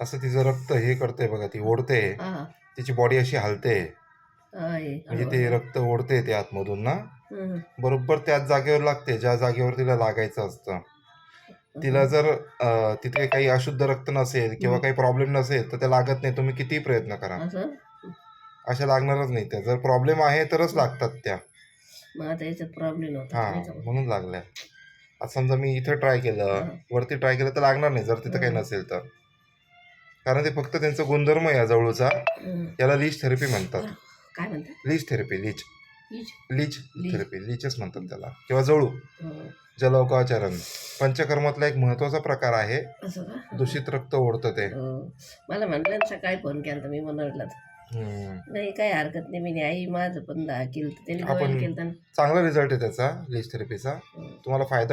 असं तिचं रक्त हे करते बघा, ती ओढते, हा तिची बॉडी अशी हलते, आहे म्हणजे ते रक्त ओढते ते आतमधून ना, हं, बरोबर त्याच जागेवर लागते ज्या जागेवर तिला लागायचं असतं. तिला जर तिथे काही अशुद्ध रक्त नसेल किंवा काही प्रॉब्लेम नसेल तर ते लागत नाही, तुम्ही कितीही प्रयत्न करा, असं अशा लागणारच नाही त्या. जर प्रॉब्लेम आहे तरच लागतात त्या. मग आता याच्यात प्रॉब्लेम होता हा, नाही का मग? म्हणून लागल्या. आता समजा मी इथे ट्राय केलं, वरती ट्राय केलं तर लागणार नाही जर तिथं काही नसेल तर, कारण ते फक्त त्यांचा गुणधर्म आहे या जवळचा. याला लीच थेरपी म्हणतात. काय म्हणतात? Leech therapy, leech leech leech. Therapy, लीचच म्हणतात त्याला, किंवा जळू. जलौकाचरण पंचकर्मातला एक महत्वाचा प्रकार आहे. असं का? दूषित रक्त ओढतं ते. मला म्हटलं ना सकाळी फोन केला तर मी म्हटलं नाही काही हरकत नाही, मी आई माझं पण केलं त्यांनी आपण केलं. चांगला रिझल्ट आहे त्याचा लीच थेरपीचा, तुम्हाला फायदा